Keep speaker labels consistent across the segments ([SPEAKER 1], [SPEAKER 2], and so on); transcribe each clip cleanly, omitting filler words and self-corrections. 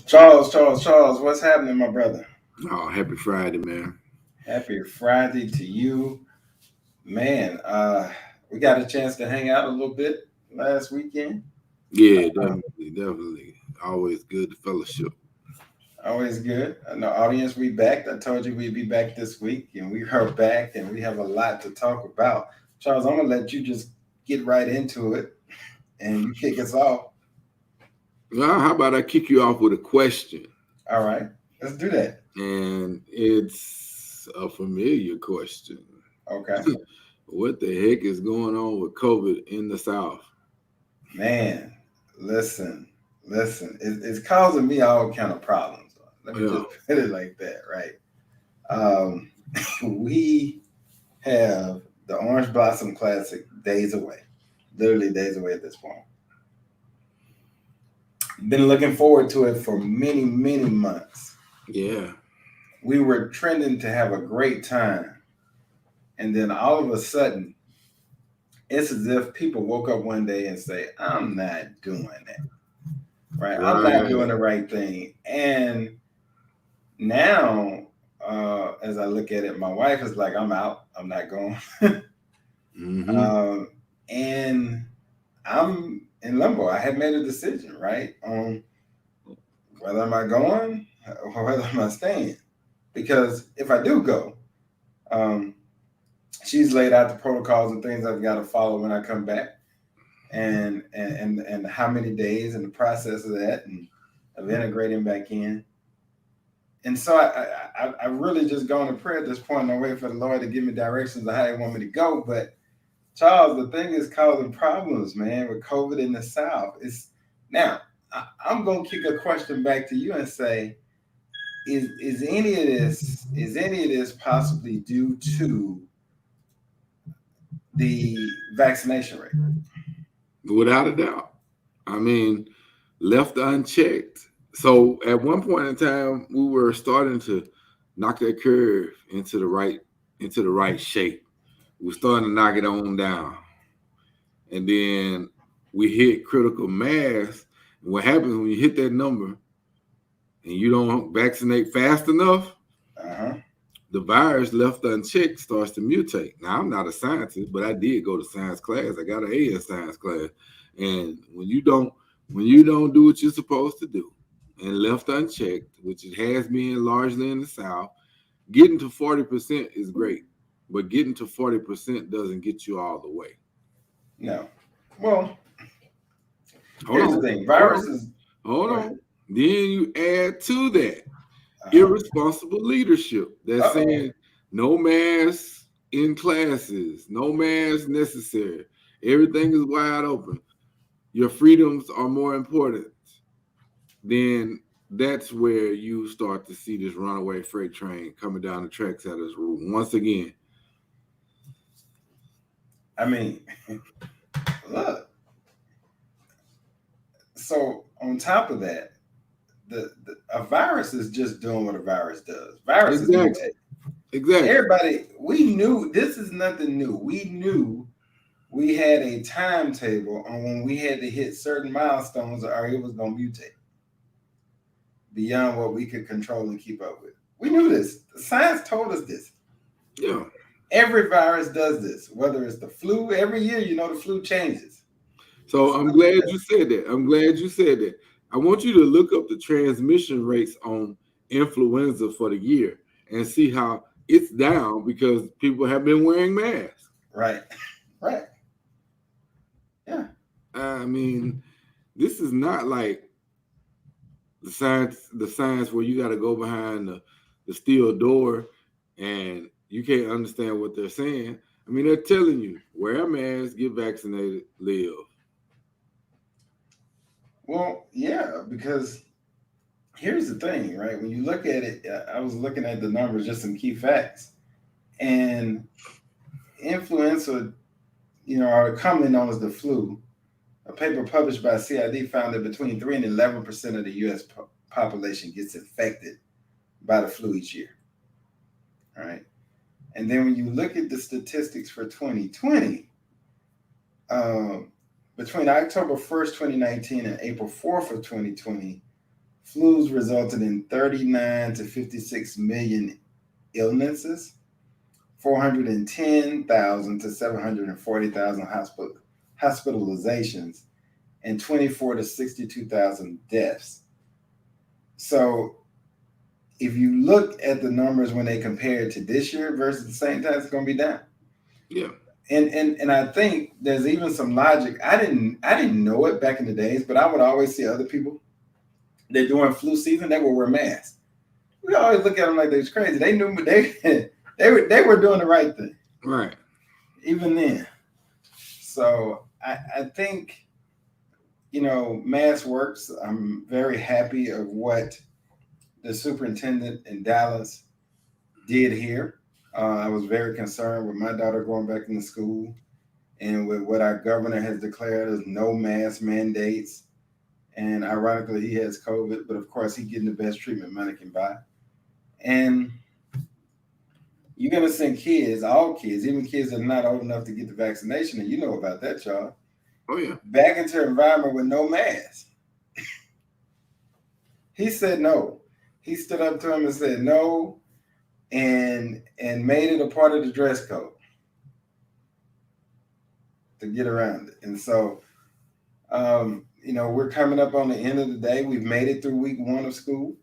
[SPEAKER 1] Charles, what's happening, my brother?
[SPEAKER 2] Oh, happy Friday, man.
[SPEAKER 1] Happy Friday to you, man. We got a chance to hang out a little bit last weekend.
[SPEAKER 2] Yeah,
[SPEAKER 1] Uh,
[SPEAKER 2] definitely. Always good fellowship.
[SPEAKER 1] Always good. And the audience, we back. I told you we'd be back this week, and we are back, and we have a lot to talk about. Charles, I'm gonna let you just get right into it, and you kick us off.
[SPEAKER 2] Well, how about I kick you off with a question?
[SPEAKER 1] All right, let's do that.
[SPEAKER 2] And it's a familiar question.
[SPEAKER 1] Okay,
[SPEAKER 2] What the heck is going on with COVID in the South?
[SPEAKER 1] man. Listen, listen. It's causing me all kind of problems. Let me
[SPEAKER 2] Yeah.
[SPEAKER 1] just put it like that, right? Um, we have the Orange Blossom Classic days away, literally days away at this point. Been looking forward to it for many, many months.
[SPEAKER 2] Yeah.
[SPEAKER 1] We were trending to have a great time. And then all of a sudden, it's as if people woke up one day and say, I'm not doing that. Right? I'm not doing
[SPEAKER 2] Right.
[SPEAKER 1] the right thing. And now, as I look at it, my wife is like, I'm out. I'm not going.
[SPEAKER 2] Mm-hmm.
[SPEAKER 1] um, and I'm in limbo. I had made a decision, right, on whether am I going or whether am I staying. Because if I do go, um, she's laid out the protocols and things I've got to follow when I come back, and how many days and the process of that, and of integrating back in. And so I really just gone to prayer at this point and wait for the Lord to give me directions on how He want me to go. But Charles, the thing is causing problems, man, with COVID in the South. It's now I'm gonna kick a question back to you and say, is any of this possibly due to the vaccination rate?
[SPEAKER 2] Without a doubt. I mean, left unchecked. So at one point in time, we were starting to knock that curve into the right shape. We were starting to knock it on down. And then we hit critical mass. And what happens when you hit that number and you don't vaccinate fast enough,
[SPEAKER 1] Uh-huh.
[SPEAKER 2] the virus left unchecked starts to mutate. Now, I'm not a scientist, but I did go to science class. I got an A in science class. And when you don't do what you're supposed to do and left unchecked, which it has been largely in the South, getting to 40% is great. But getting to 40% doesn't get you all the way.
[SPEAKER 1] No. Well,
[SPEAKER 2] Hold
[SPEAKER 1] here's the
[SPEAKER 2] on.
[SPEAKER 1] thing.
[SPEAKER 2] Hold on.
[SPEAKER 1] Viruses.
[SPEAKER 2] Hold
[SPEAKER 1] Go ahead.
[SPEAKER 2] on. Then you add to that
[SPEAKER 1] Uh-huh.
[SPEAKER 2] irresponsible leadership that's
[SPEAKER 1] Uh-oh.
[SPEAKER 2] saying no masks in classes, no masks necessary. Everything is wide open. Your freedoms are more important. Then that's where you start to see this runaway freight train coming down the tracks at us once again.
[SPEAKER 1] I mean, look. So on top of that, a virus is just doing what a virus does. Viruses
[SPEAKER 2] Exactly.
[SPEAKER 1] mutate.
[SPEAKER 2] Exactly.
[SPEAKER 1] Everybody, we knew this is nothing new. We knew we had a timetable on when we had to hit certain milestones or it was going to mutate beyond what we could control and keep up with. We knew this. The science told us this.
[SPEAKER 2] Yeah.
[SPEAKER 1] Every virus does this, whether it's the flu, every year, the flu changes.
[SPEAKER 2] So I'm glad you said that. I'm glad you said that. I want you to look up the transmission rates on influenza for the year and see how it's down because people have been wearing masks.
[SPEAKER 1] Right. Right. Yeah.
[SPEAKER 2] I mean, this is not like the science where you got to go behind the steel door and you can't understand what they're saying. I mean, they're telling you wear a mask, get vaccinated, live.
[SPEAKER 1] Well, yeah, because here's the thing, right? When you look at it, I was looking at the numbers, just some key facts, and influenza, are commonly known as the flu. A paper published by CID found that between 3 and 11% of the U.S. population gets infected by the flu each year. All right. And then when you look at the statistics for 2020, um, between October 1st, 2019 and April 4th of 2020, flus resulted in 39 to 56 million illnesses, 410,000 to 740,000 hospitalizations, and 24 to 62,000 deaths. So if you look at the numbers when they compare it to this year versus the same time, it's going to be down.
[SPEAKER 2] Yeah.
[SPEAKER 1] And I think there's even some logic. I didn't know it back in the days, but I would always see other people that during flu season they would wear masks. We always look at them like they was crazy. They knew they were doing the right thing.
[SPEAKER 2] Right.
[SPEAKER 1] Even then. So I think mass works. I'm very happy of what the superintendent in Dallas did here. I was very concerned with my daughter going back into school and with what our governor has declared as no mask mandates. And ironically, he has COVID, but of course, he's getting the best treatment money can buy. And you're going to send kids, all kids, even kids that are not old enough to get the vaccination, and you know about that, y'all.
[SPEAKER 2] Oh, yeah.
[SPEAKER 1] Back into an environment with no mask. He said no. He stood up to him and said no, and made it a part of the dress code to get around it. And so, we're coming up on the end of the day. We've made it through week 1 of school.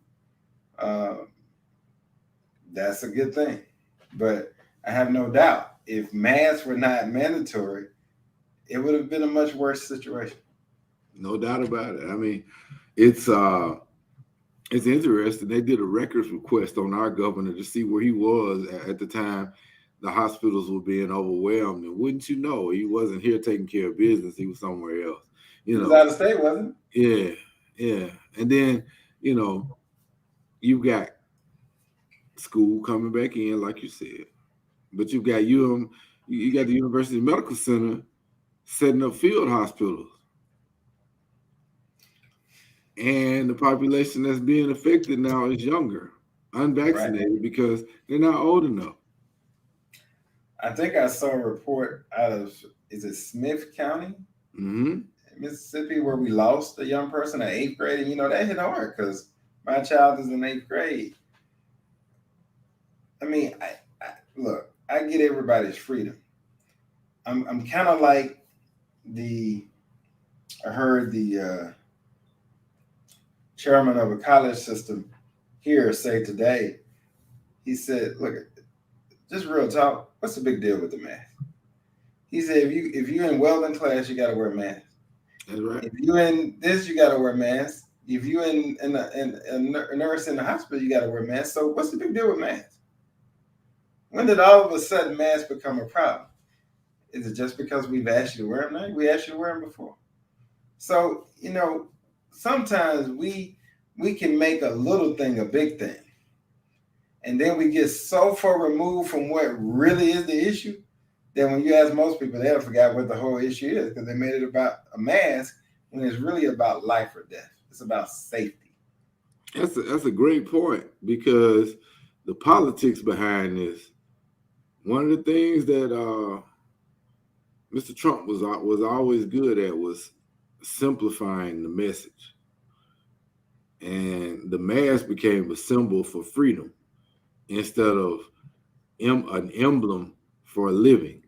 [SPEAKER 1] That's a good thing. But I have no doubt if masks were not mandatory, it would have been a much worse situation.
[SPEAKER 2] No doubt about it. I mean, it's interesting. They did a records request on our governor to see where he was at the time the hospitals were being overwhelmed. And wouldn't you know, he wasn't here taking care of business. He was somewhere else.
[SPEAKER 1] He was out of state, wasn't
[SPEAKER 2] he? Yeah. And then, you've got school coming back in, like you said. But you've got you got the University Medical Center setting up field hospitals. And the population that's being affected now is younger, unvaccinated, right, because they're not old enough.
[SPEAKER 1] I think I saw a report out of, is it Smith County, Mississippi, where we lost a young person in 8th grade. And, that hit hard because my child is in 8th grade. I mean, look, I get everybody's freedom. I'm kind of like I heard the chairman of a college system here say today, he said, look, just real talk, what's the big deal with the mask? He said, if you're in welding class, you got to wear a mask.
[SPEAKER 2] That's right.
[SPEAKER 1] If you're in this, you got to wear a mask. If you're in a nurse in the hospital, you got to wear a mask. So what's the big deal with masks? When did all of a sudden masks become a problem? Is it just because we've asked you to wear them now? We asked you to wear them before. So, sometimes we can make a little thing a big thing. And then we get so far removed from what really is the issue that when you ask most people, they'll forget what the whole issue is because they made it about a mask when it's really about life or death. It's about safety.
[SPEAKER 2] That's a great point because the politics behind this, one of the things that Mr. Trump was always good at was simplifying the message. And the mask became a symbol for freedom instead of an emblem for a living.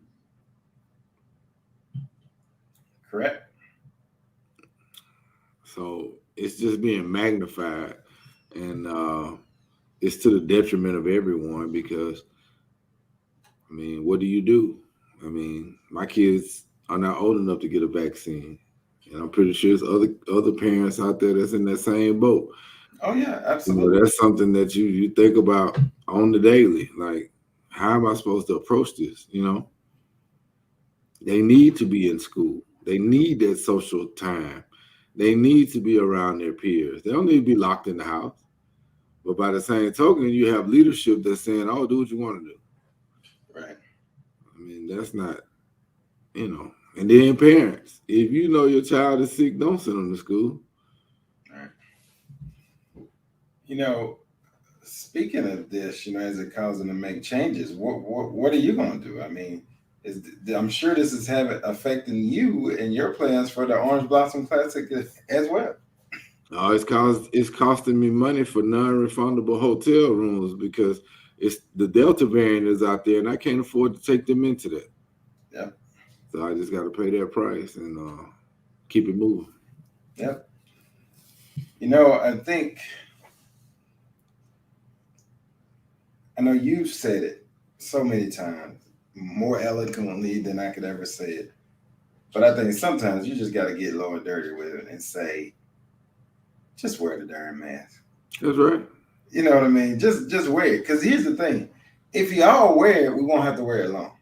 [SPEAKER 1] Correct.
[SPEAKER 2] So it's just being magnified, and it's to the detriment of everyone because, I mean, what do? I mean, my kids are not old enough to get a vaccine. And I'm pretty sure there's other parents out there that's in that same boat.
[SPEAKER 1] Oh, yeah, absolutely.
[SPEAKER 2] That's something that you think about on the daily. Like, how am I supposed to approach this? They need to be in school. They need that social time. They need to be around their peers. They don't need to be locked in the house. But by the same token, you have leadership that's saying, "Oh, do what you want to do."
[SPEAKER 1] Right.
[SPEAKER 2] I mean, that's not, you know. And then parents, if you know your child is sick, don't send them to school.
[SPEAKER 1] Right. You know, speaking of this, as it causing to make changes, what are you going to do? I mean, I'm sure this is having affecting you and your plans for the Orange Blossom Classic as well.
[SPEAKER 2] It's costing me money for non-refundable hotel rooms because it's the Delta variant is out there, and I can't afford to take them into that.
[SPEAKER 1] Yep.
[SPEAKER 2] So I just got to pay that price and keep it moving.
[SPEAKER 1] Yep. I know you've said it so many times, more eloquently than I could ever say it. But I think sometimes you just got to get low and dirty with it and say, just wear the darn mask.
[SPEAKER 2] That's right.
[SPEAKER 1] You know what I mean? Just wear it. Because here's the thing: if you all wear it, we won't have to wear it long.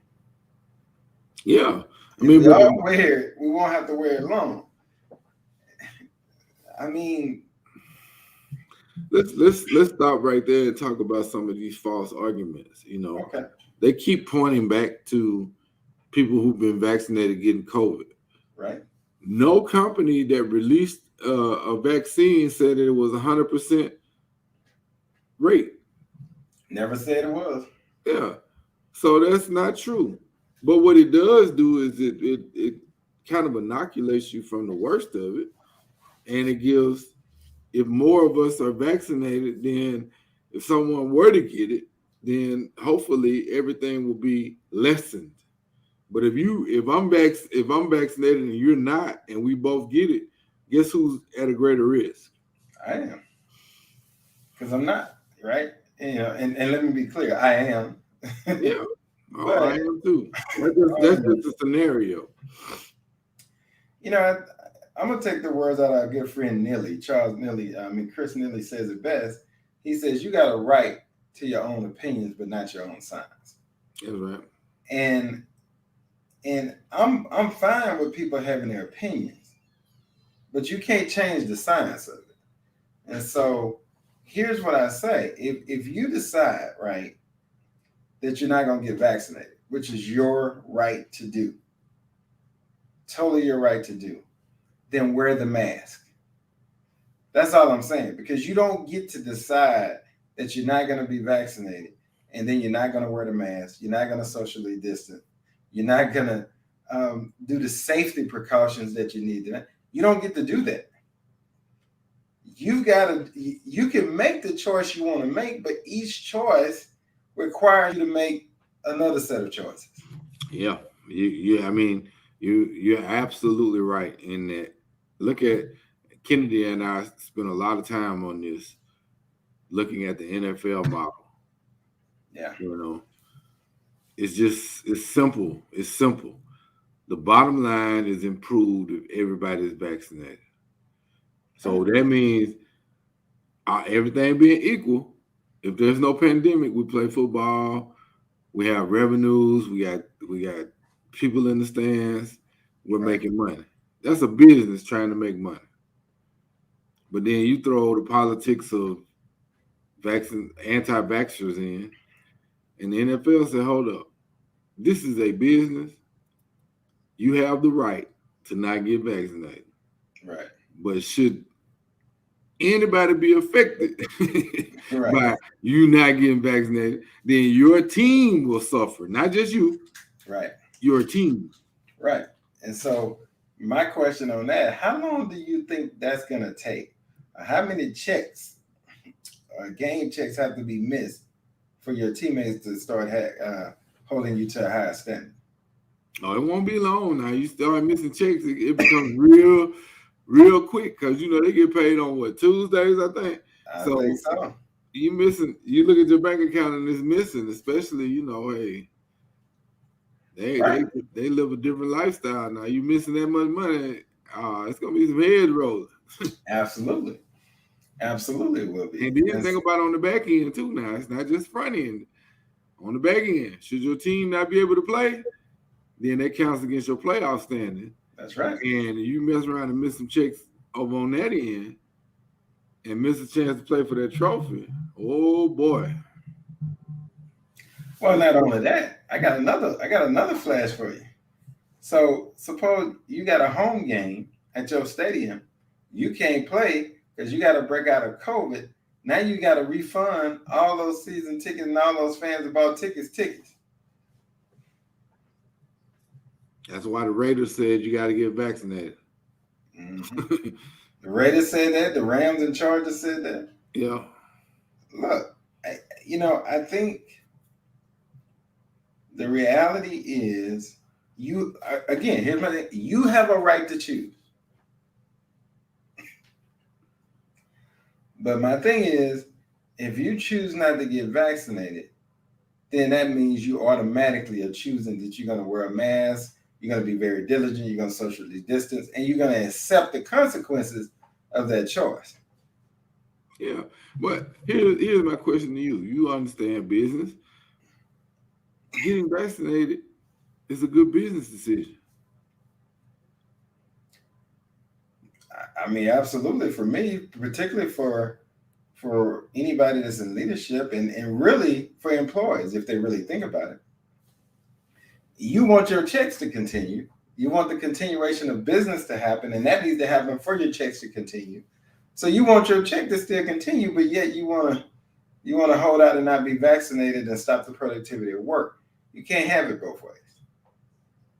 [SPEAKER 2] Yeah,
[SPEAKER 1] I mean, if we all wear it, we won't have to wear it long. I mean,
[SPEAKER 2] let's stop right there and talk about some of these false arguments.
[SPEAKER 1] Okay.
[SPEAKER 2] They keep pointing back to people who've been vaccinated getting COVID.
[SPEAKER 1] Right.
[SPEAKER 2] No company that released a vaccine said that it was 100% rate.
[SPEAKER 1] Never said it was.
[SPEAKER 2] Yeah. So that's not true. But what it does do is it kind of inoculates you from the worst of it. And it gives, if more of us are vaccinated, then if someone were to get it, then hopefully everything will be lessened. But if I'm vaccinated and you're not, and we both get it, guess who's at a greater risk?
[SPEAKER 1] I am. Because I'm not, right? And let me be clear, I am.
[SPEAKER 2] Yeah. But, I am too. That's just a scenario.
[SPEAKER 1] I'm going to take the words out of our good friend Neely, Charles Neely. Chris Neely says it best. He says, you got a right to your own opinions, but not your own science.
[SPEAKER 2] That's right.
[SPEAKER 1] And I'm fine with people having their opinions, but you can't change the science of it. And so here's what I say. If you decide, right, that you're not going to get vaccinated, which is your right to do, totally your right to do, then wear the mask. That's all I'm saying, because you don't get to decide that you're not going to be vaccinated and then you're not going to wear the mask. You're not going to socially distance. You're not going to do the safety precautions that you need to. You don't get to do that. You can make the choice you want to make, but each choice requires you to make another set of choices.
[SPEAKER 2] Yeah. You're absolutely right in that. Look at Kennedy and I spent a lot of time on this, looking at the NFL model.
[SPEAKER 1] Yeah.
[SPEAKER 2] It's simple. It's simple. The bottom line is improved if everybody is vaccinated. So that means everything being equal, if there's no pandemic, we play football, we have revenues, we got people in the stands, we're making money. That's a business trying to make money. But then you throw the politics of anti-vaxxers in, and the NFL said, hold up, this is a business. You have the right to not get vaccinated.
[SPEAKER 1] Right.
[SPEAKER 2] But should anybody be affected by you not getting vaccinated, then your team will suffer, not just you.
[SPEAKER 1] Right.
[SPEAKER 2] Your team.
[SPEAKER 1] Right. And so my question on that, how long do you think that's going to take? How many checks, game checks have to be missed for your teammates to start holding you to a higher standard?
[SPEAKER 2] Oh, it won't be long now. You start missing checks, it becomes real quick, because they get paid on Tuesdays, I think.
[SPEAKER 1] I think so.
[SPEAKER 2] You look at your bank account and it's missing, especially, hey, they live a different lifestyle now. You missing that much money, it's gonna be some head rolling.
[SPEAKER 1] Absolutely it will be.
[SPEAKER 2] And then think about on the back end too. Now it's not just front end. On the back end, should your team not be able to play, then that counts against your playoff standing.
[SPEAKER 1] That's right.
[SPEAKER 2] And you mess around and miss some checks over on that end and miss a chance to play for that trophy. Oh boy.
[SPEAKER 1] Well, not only that, I got another flash for you. So suppose you got a home game at your stadium, you can't play because you got to break out of COVID. Now you got to refund all those season tickets and all those fans that bought tickets.
[SPEAKER 2] That's why the Raiders said you got to get vaccinated.
[SPEAKER 1] Mm-hmm. The Raiders said that. The Rams and Chargers said that.
[SPEAKER 2] Yeah.
[SPEAKER 1] Look, I think the reality is you again. Here's my thing. You have a right to choose. But my thing is, if you choose not to get vaccinated, then that means you automatically are choosing that you're going to wear a mask, you're going to be very diligent, you're going to socially distance, and you're going to accept the consequences of that choice.
[SPEAKER 2] Yeah. But here's my question to you. You understand business. Getting vaccinated is a good business decision.
[SPEAKER 1] I mean, absolutely. For me, particularly for anybody that's in leadership and really for employees, if they really think about it, you want your checks to continue. You want the continuation of business to happen, and that needs to happen for your checks to continue. So you want your check to still continue, but yet you want to hold out and not be vaccinated and stop the productivity of work. You can't have it both ways.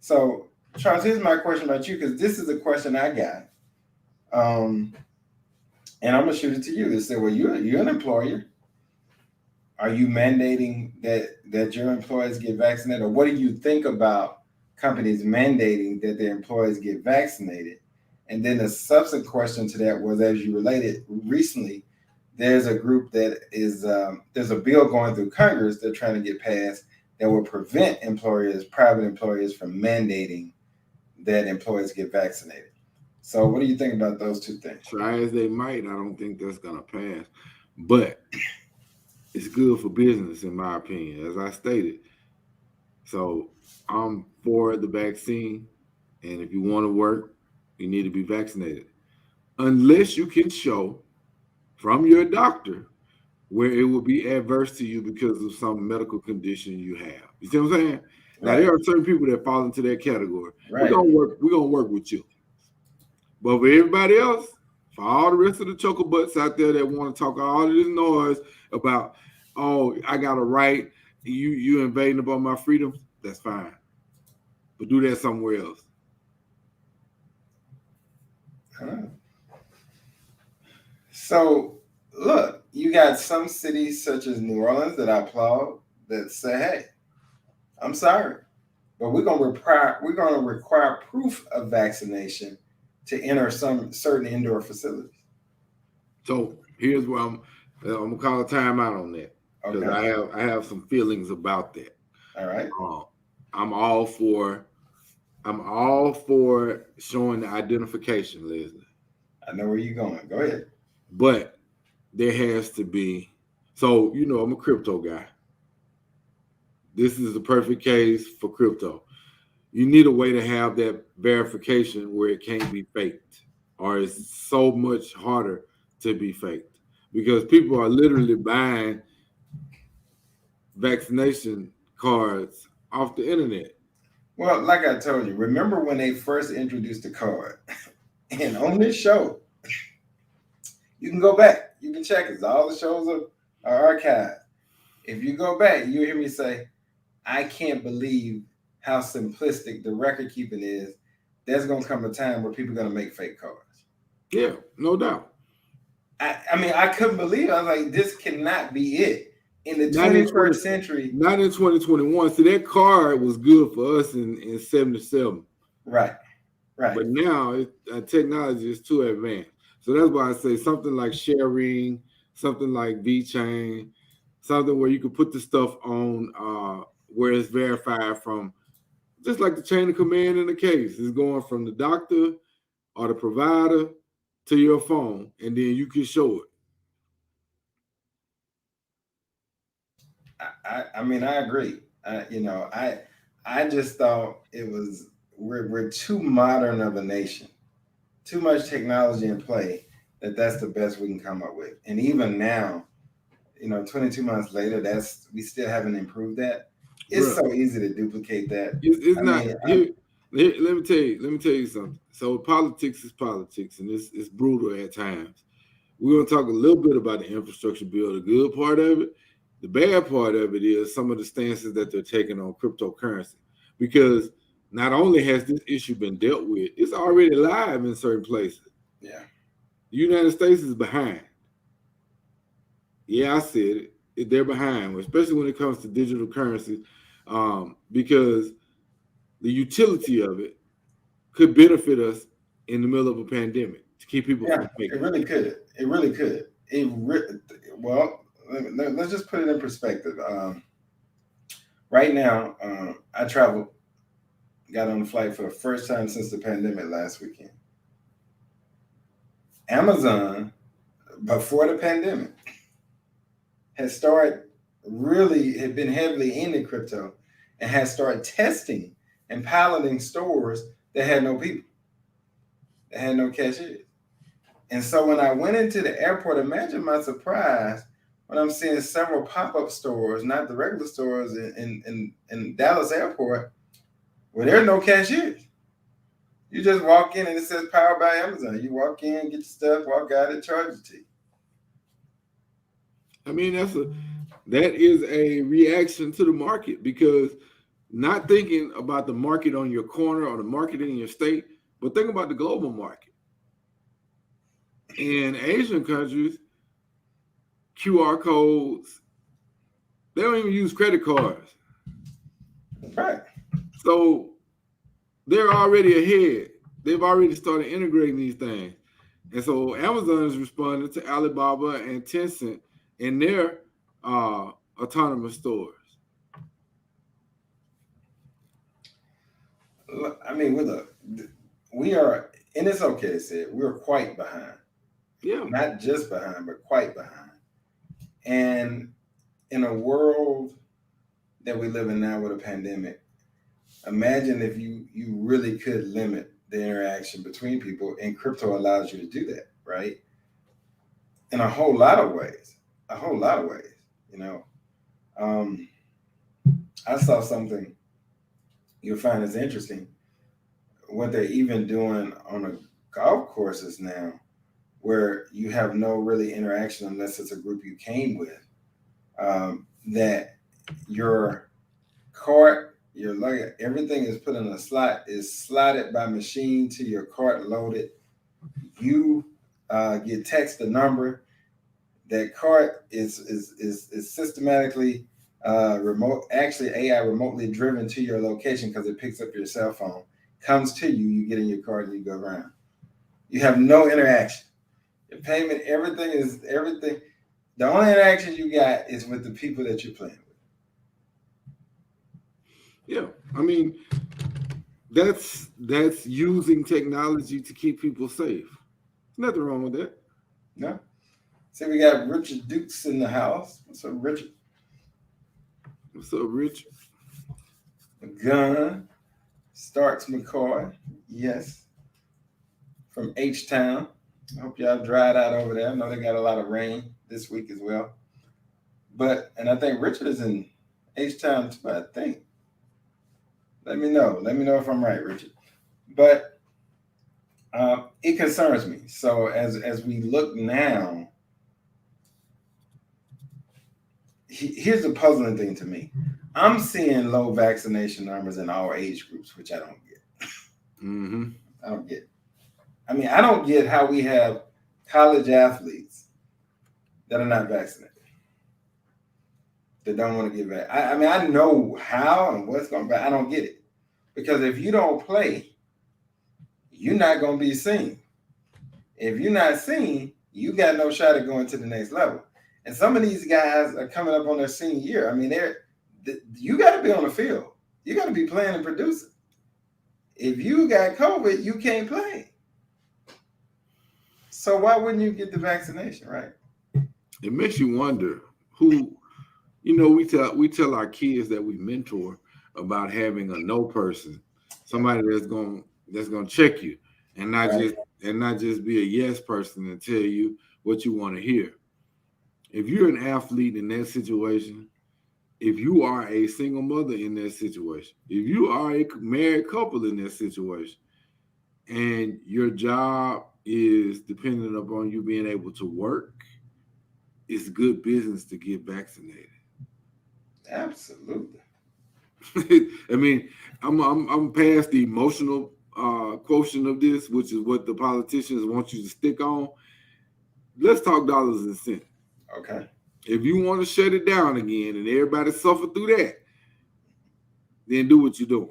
[SPEAKER 1] So, Charles, here's my question about you, because this is a question I got. And I'm gonna shoot it to you. They say, well, you're an employer. Are you mandating that your employees get vaccinated, or what do you think about companies mandating that their employees get vaccinated? And then the subsequent question to that was, as you related recently, there's a group that is there's a bill going through Congress they're trying to get passed that will prevent private employers, from mandating that employees get vaccinated. So, what do you think about those two things?
[SPEAKER 2] Try as they might, I don't think that's gonna pass. But it's good for business, in my opinion, as I stated. So I'm for the vaccine, and if you want to work, you need to be vaccinated. Unless you can show from your doctor where it will be adverse to you because of some medical condition you have. You see what I'm saying? Now
[SPEAKER 1] Right.
[SPEAKER 2] there are certain people that fall into that category.
[SPEAKER 1] Right.
[SPEAKER 2] We're gonna work with you. But for everybody else, for all the rest of the choker butts out there that want to talk all of this noise about, oh, I got a right, you invading upon my freedom, that's fine. But do that somewhere else.
[SPEAKER 1] Huh. So, look, you got some cities such as New Orleans that I applaud that say, "Hey, I'm sorry, but we're going to require proof of vaccination to enter some certain indoor facilities."
[SPEAKER 2] So here's where I'm gonna call a timeout on that, because
[SPEAKER 1] Okay.
[SPEAKER 2] I have some feelings about that.
[SPEAKER 1] All right.
[SPEAKER 2] I'm all for showing the identification, Leslie.
[SPEAKER 1] I know where you're going. Go ahead.
[SPEAKER 2] But there has to be, so I'm a crypto guy. This is the perfect case for crypto. You need a way to have that verification where it can't be faked, or it's so much harder to be faked, because people are literally buying vaccination cards off the internet.
[SPEAKER 1] Well, like I told you, remember when they first introduced the card? And on this show, you can go back. You can check it. All the shows are archived. If you go back, you hear me say, I can't believe how simplistic the record keeping is. There's going to come a time where people are going to make fake cards.
[SPEAKER 2] Yeah, no doubt.
[SPEAKER 1] I mean, I couldn't believe it. I was like, this cannot be it. In the
[SPEAKER 2] Not in
[SPEAKER 1] 21st century.
[SPEAKER 2] Not in 2021. See, that card was good for us in 77.
[SPEAKER 1] Right.
[SPEAKER 2] But now technology is too advanced. So that's why I say something like sharing, something like VChain, something where you could put the stuff on where it's verified from, just like the chain of command in the case. It's going from the doctor or the provider to your phone, and then you can show it.
[SPEAKER 1] I mean, I agree. I just thought it was we're too modern of a nation, too much technology in play, that's the best we can come up with. And even now, 22 months later, we still haven't improved that. It's
[SPEAKER 2] Bruh,
[SPEAKER 1] so easy to duplicate that.
[SPEAKER 2] it's
[SPEAKER 1] I
[SPEAKER 2] not
[SPEAKER 1] mean,
[SPEAKER 2] here. Let me tell you something. So politics is politics, and it's brutal at times. We're gonna talk a little bit about the infrastructure bill. The good part of it, the bad part of it is some of the stances that they're taking on cryptocurrency. Because not only has this issue been dealt with, it's already live in certain places.
[SPEAKER 1] yeah,
[SPEAKER 2] The United States is behind. Yeah, I said it. They're behind, especially when it comes to digital currency, because the utility of it could benefit us in the middle of a pandemic to keep people
[SPEAKER 1] yeah,
[SPEAKER 2] from
[SPEAKER 1] it
[SPEAKER 2] making it.
[SPEAKER 1] really could. It really could. Well, let's just put it in perspective. Right now, I traveled, got on the flight for the first time since the pandemic last weekend. Amazon, before the pandemic, had been heavily into crypto and had started testing and piloting stores that had no people, that had no cashiers. And so when I went into the airport, imagine my surprise when I'm seeing several pop-up stores, not the regular stores in Dallas airport, where there are no cashiers. You just walk in and it says powered by Amazon. You walk in, get your stuff, walk out, it charges to you.
[SPEAKER 2] I mean, that is a reaction to the market because not thinking about the market on your corner or the market in your state, but think about the global market. In Asian countries, QR codes, they don't even use credit cards.
[SPEAKER 1] Right.
[SPEAKER 2] So they're already ahead. They've already started integrating these things. And so Amazon is responding to Alibaba and Tencent in their autonomous stores.
[SPEAKER 1] I mean, we are, and it's okay to say it, we're quite behind.
[SPEAKER 2] Yeah.
[SPEAKER 1] Not just behind, but quite behind. And in a world that we live in now with a pandemic, imagine if you really could limit the interaction between people, and crypto allows you to do that, right? In a whole lot of ways, you know. Um, I saw something you'll find is interesting. What they're even doing on a golf courses now, where you have no really interaction unless it's a group you came with. That your cart, your luggage, everything is put in a slot, is slotted by machine to your cart loaded. You get text the number. That cart is systematically actually AI remotely driven to your location because it picks up your cell phone, comes to you, you get in your cart and you go around. You have no interaction. Your payment, everything. The only interaction you got is with the people that you're playing with.
[SPEAKER 2] Yeah. I mean, that's using technology to keep people safe. There's nothing wrong with that.
[SPEAKER 1] No. See, we got Richard Dukes in the house. What's up, Richard?
[SPEAKER 2] What's up, Rich?
[SPEAKER 1] Gun. Starks McCoy. Yes. From H-Town. I hope y'all dried out over there. I know they got a lot of rain this week as well. And I think Richard is in H-Town too, I think. Let me know. Let me know if I'm right, Richard. But it concerns me. So as we look now, here's the puzzling thing to me. I'm seeing low vaccination numbers in all age groups, which I don't get.
[SPEAKER 2] Mm-hmm.
[SPEAKER 1] I don't get. I mean, I don't get how we have college athletes that are not vaccinated, that don't want to get back. I mean, I know how and what's going to be. I don't get it. Because if you don't play, you're not going to be seen. If you're not seen, you got no shot at going to the next level. And some of these guys are coming up on their senior year. I mean, you got to be on the field. You got to be playing and producing. If you got COVID, you can't play. So why wouldn't you get the vaccination, right?
[SPEAKER 2] It makes you wonder who, we tell our kids that we mentor about having a no person, somebody that's gonna check you and not just be a yes person and tell you what you want to hear. if you're an athlete in that situation, if you are a single mother in that situation, if you are a married couple in that situation, and your job is dependent upon you being able to work, it's good business to get vaccinated.
[SPEAKER 1] Absolutely.
[SPEAKER 2] I mean, I'm past the emotional quotient of this, which is what the politicians want you to stick on. Let's talk dollars and cents.
[SPEAKER 1] Okay.
[SPEAKER 2] If you want to shut it down again and everybody suffer through that, then do what you're doing.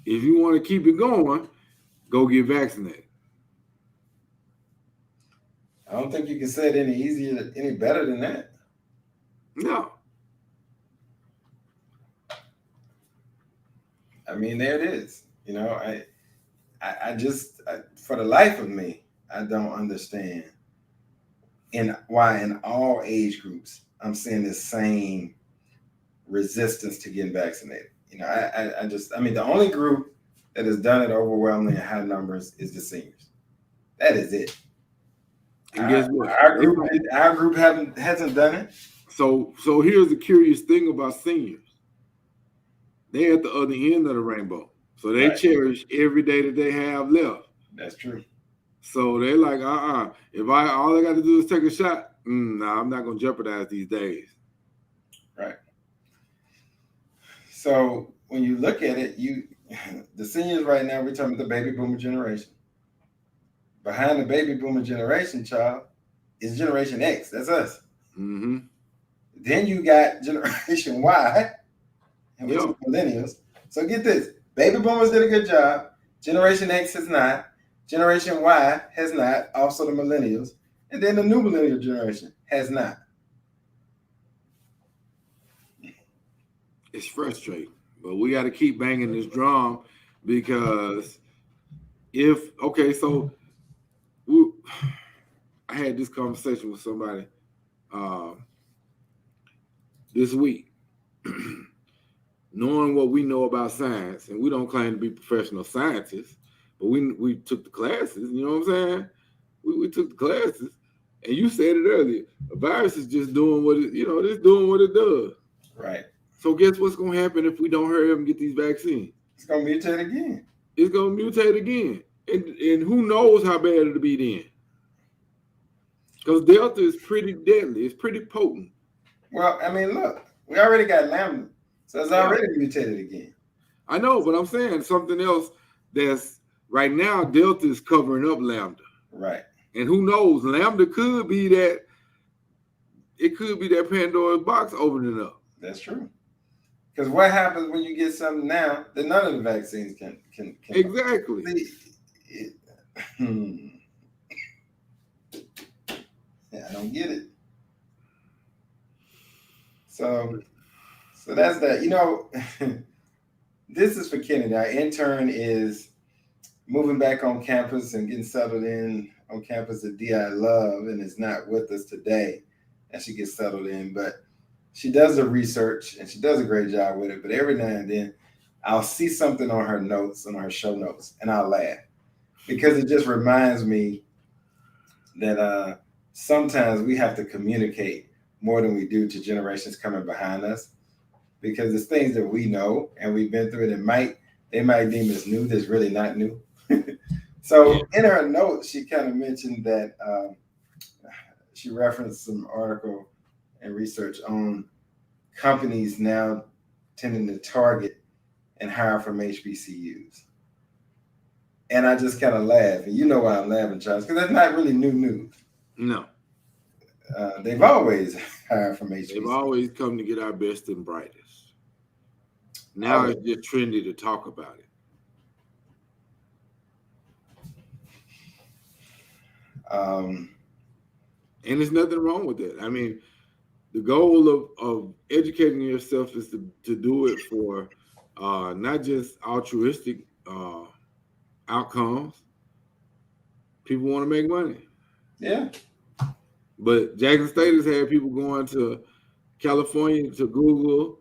[SPEAKER 2] If you want to keep it going, go get vaccinated.
[SPEAKER 1] I don't think you can say it any easier, any better than that.
[SPEAKER 2] No.
[SPEAKER 1] I mean, there it is. You know, for the life of me, I don't understand why in all age groups I'm seeing this same resistance to getting vaccinated. You know, I mean, the only group that has done it overwhelmingly in high numbers is the seniors. That is it.
[SPEAKER 2] And guess what?
[SPEAKER 1] Our group hasn't done it.
[SPEAKER 2] So here's the curious thing about seniors. They're at the other end of the rainbow. So they cherish every day that they have left.
[SPEAKER 1] That's true.
[SPEAKER 2] So they're like, if all I got to do is take a shot, nah, I'm not going to jeopardize these days.
[SPEAKER 1] Right. So when you look at it, the seniors right now, we're talking about the baby boomer generation. Behind the baby boomer generation, child, is Generation X. That's us.
[SPEAKER 2] Mm-hmm.
[SPEAKER 1] Then you got Generation Y, and which is millennials. So get this. Baby boomers did a good job. Generation X has not. Generation Y has not. Also the millennials. And then the new millennial generation has not.
[SPEAKER 2] It's frustrating. But we got to keep banging this drum because I had this conversation with somebody this week. Knowing what we know about science, and we don't claim to be professional scientists, but we took the classes, you know what I'm saying? We took the classes, and you said it earlier, a virus is just doing what it's doing what it does.
[SPEAKER 1] Right.
[SPEAKER 2] So guess what's going to happen if we don't hurry up and get these vaccines?
[SPEAKER 1] It's going to mutate again.
[SPEAKER 2] It's going to mutate again. And who knows how bad it'll be then? Because Delta is pretty deadly. It's pretty potent.
[SPEAKER 1] Well, I mean, look, we already got Lambda. So it's already mutated again.
[SPEAKER 2] I know, but I'm saying something else that's right now, Delta is covering up Lambda.
[SPEAKER 1] Right.
[SPEAKER 2] And who knows, Lambda could be that, it could be that Pandora's box opening up.
[SPEAKER 1] That's true. Because what happens when you get something now that none of the vaccines can
[SPEAKER 2] Exactly.
[SPEAKER 1] Yeah, I don't get it. So that's that. You know, this is for Kennedy. Our intern is moving back on campus and getting settled in on campus at DI Love and is not with us today as she gets settled in. But she does the research and she does a great job with it. But every now and then I'll see something on her notes, on her show notes, and I'll laugh because it just reminds me that sometimes we have to communicate more than we do to generations coming behind us, because it's things that we know and we've been through it, and they might deem as new that's really not new. So in her notes, she kind of mentioned that she referenced some article and research on companies now tending to target and hire from HBCUs. And I just kind of laugh. And you know why I'm laughing, Charles, because that's not really new news.
[SPEAKER 2] No.
[SPEAKER 1] They've always hired from HBCUs.
[SPEAKER 2] They've always come to get our best and brightest. Now it's just trendy to talk about it. And there's nothing wrong with that. I mean, the goal of educating yourself is to do it for not just altruistic outcomes. People want to make money.
[SPEAKER 1] Yeah.
[SPEAKER 2] But Jackson State has had people going to California, to Google,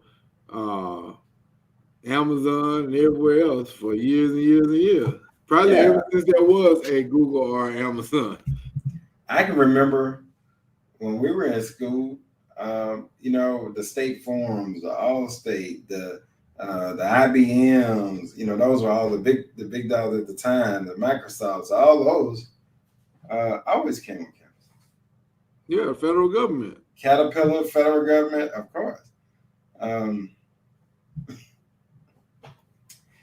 [SPEAKER 2] Amazon, and everywhere else for years and years and years. Probably ever since there was a Google or Amazon.
[SPEAKER 1] I can remember when we were in school, the state forums, the Allstate, the IBMs, those were all the big dogs at the time, the Microsofts, all those always came with chemistry.
[SPEAKER 2] Yeah, federal government.
[SPEAKER 1] Caterpillar, federal government, of course. Um,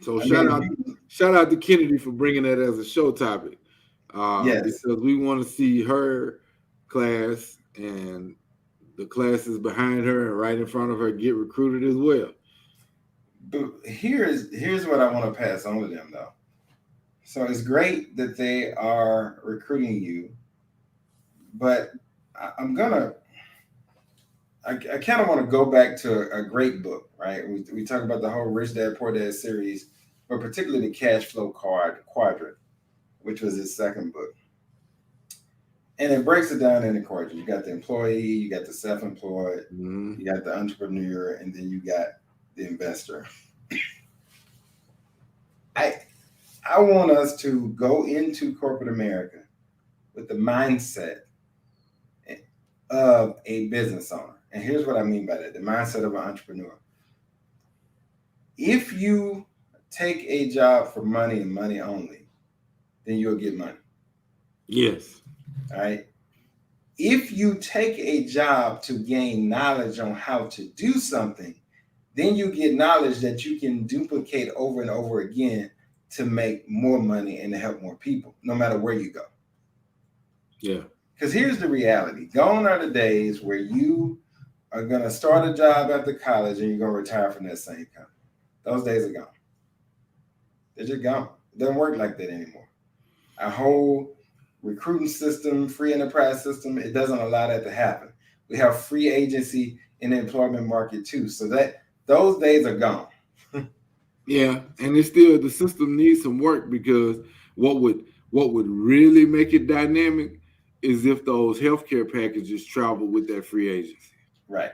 [SPEAKER 2] So
[SPEAKER 1] I mean,
[SPEAKER 2] shout out to Kennedy for bringing that as a show topic.
[SPEAKER 1] yes,
[SPEAKER 2] Because we want to see her class and the classes behind her and right in front of her get recruited as well.
[SPEAKER 1] but here's what I want to pass on to them though. So it's great that they are recruiting you, but I'm gonna I kind of want to go back to a great book, right? We talk about the whole Rich Dad Poor Dad series, but particularly the Cash Flow Quadrant, which was his second book. And it breaks it down into quadrants. You got the employee, you got the self-employed, you got the entrepreneur, and then you got the investor. I want us to go into corporate America with the mindset of a business owner. And here's what I mean by that: the mindset of an entrepreneur. If you take a job for money and money only, then you'll get money.
[SPEAKER 2] Yes.
[SPEAKER 1] All right. If you take a job to gain knowledge on how to do something, then you get knowledge that you can duplicate over and over again to make more money and to help more people, no matter where you go.
[SPEAKER 2] Yeah.
[SPEAKER 1] Because here's the reality. Gone are the days where you are going to start a job after college and you're going to retire from that same company. Those days are gone. They're just gone. It doesn't work like that anymore. Our whole recruiting system, free enterprise system, it doesn't allow that to happen. We have free agency in the employment market too. So that those days are gone.
[SPEAKER 2] Yeah, and it's still the system needs some work because what would really make it dynamic is if those healthcare packages travel with that free agency.
[SPEAKER 1] Right.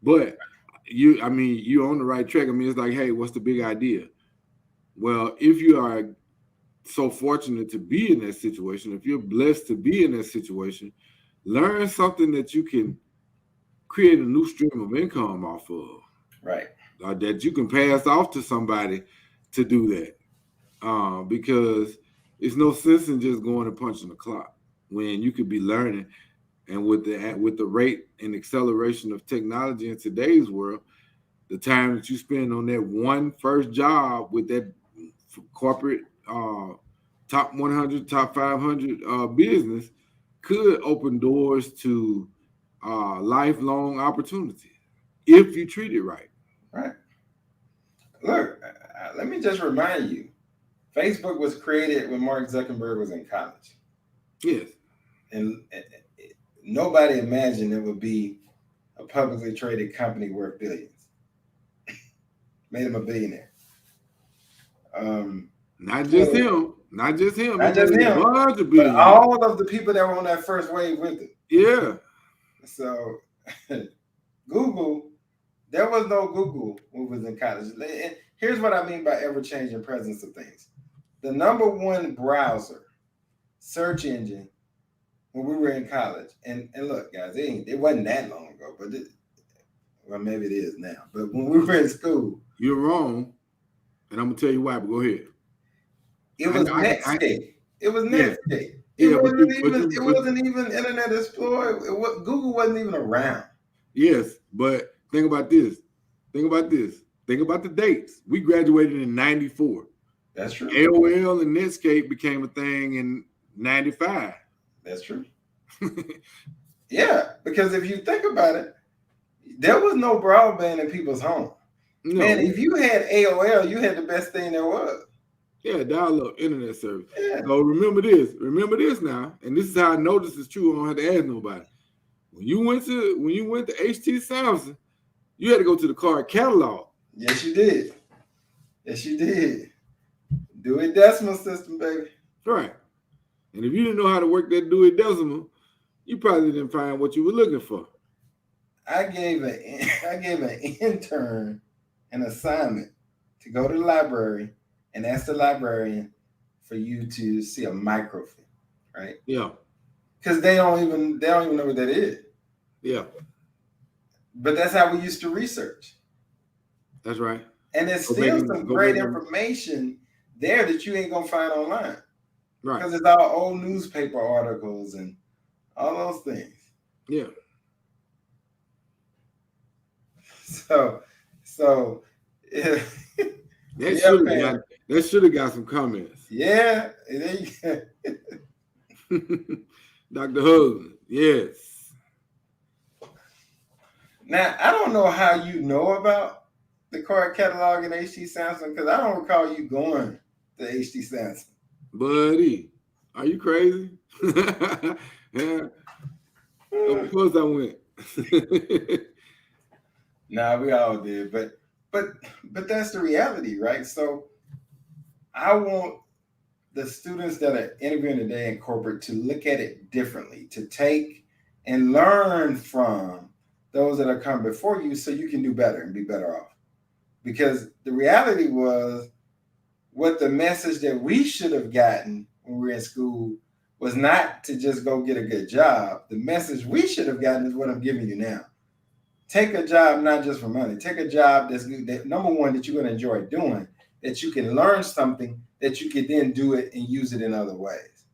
[SPEAKER 2] But you're on the right track. I mean, it's like, hey, what's the big idea? Well, if you are so fortunate to be in that situation, if you're blessed to be in that situation, learn something that you can create a new stream of income off of.
[SPEAKER 1] Right.
[SPEAKER 2] That you can pass off to somebody to do that. Because it's no sense in just going and punching the clock when you could be learning. And with the rate and acceleration of technology in today's world, the time that you spend on that one first job with that corporate top 100, top 500 business could open doors to lifelong opportunity if you treat it right.
[SPEAKER 1] Right. Look, let me just remind you, Facebook was created when Mark Zuckerberg was in college.
[SPEAKER 2] Yes.
[SPEAKER 1] And nobody imagined it would be a publicly traded company worth billions. Made him a billionaire.
[SPEAKER 2] Not just him.
[SPEAKER 1] Not just him. But all of the people that were on that first wave with it.
[SPEAKER 2] Yeah.
[SPEAKER 1] So Google, there was no Google when we was in college. And here's what I mean by ever-changing presence of things. The number one browser, search engine, when we were in college, and look, guys, it wasn't that long ago, but well, maybe it is now. But when we were in school,
[SPEAKER 2] you're wrong, and I'm gonna tell you why. But go ahead.
[SPEAKER 1] It was Netscape. It was Netscape. It wasn't even Internet Explorer. Google wasn't even around.
[SPEAKER 2] Yes, but think about this. Think about the dates. We graduated in '94.
[SPEAKER 1] That's true.
[SPEAKER 2] AOL and Netscape became a thing in '95.
[SPEAKER 1] That's true. Yeah, because if you think about it, there was no broadband in people's homes. No. Man, if you had AOL, you had the best thing there was.
[SPEAKER 2] Yeah, dial-up internet service. Yeah. So remember this now, and this is how I know this is true. I don't have to ask nobody. When you went to HT Samson, you had to go to the card catalog.
[SPEAKER 1] Yes, you did. Dewey Decimal System, baby.
[SPEAKER 2] Right. And if you didn't know how to work that Dewey Decimal, you probably didn't find what you were looking for.
[SPEAKER 1] I gave an intern an assignment to go to the library and ask the librarian for you to see a microfilm, right?
[SPEAKER 2] Yeah.
[SPEAKER 1] because they don't even know what that is.
[SPEAKER 2] Yeah,
[SPEAKER 1] But that's how we used to research.
[SPEAKER 2] that's right.
[SPEAKER 1] And there's
[SPEAKER 2] Go make
[SPEAKER 1] still
[SPEAKER 2] them.
[SPEAKER 1] some
[SPEAKER 2] Go
[SPEAKER 1] great
[SPEAKER 2] make them.
[SPEAKER 1] information there that you ain't gonna find online
[SPEAKER 2] Right.
[SPEAKER 1] because it's all old newspaper articles and all those things.
[SPEAKER 2] Yeah.
[SPEAKER 1] So yeah,
[SPEAKER 2] That
[SPEAKER 1] yeah,
[SPEAKER 2] should have
[SPEAKER 1] man.
[SPEAKER 2] got. That should have got some comments.
[SPEAKER 1] Yeah,
[SPEAKER 2] Dr. Husband. Yes.
[SPEAKER 1] now I don't know how you know about the card catalog in HT Samson because I don't recall you going to HT Samson.
[SPEAKER 2] Buddy, are you crazy? Yeah, of course I went.
[SPEAKER 1] Nah, we all did, but that's the reality, right? So I want the students that are interviewing today in corporate to look at it differently, to take and learn from those that are come before you so you can do better and be better off. Because the reality was what the message that we should have gotten when we were in school was not to just go get a good job. The message we should have gotten is what I'm giving you now. Take a job not just for money. Take a job that's good, that number one that you're going to enjoy doing, that you can learn something that you can then do it and use it in other ways.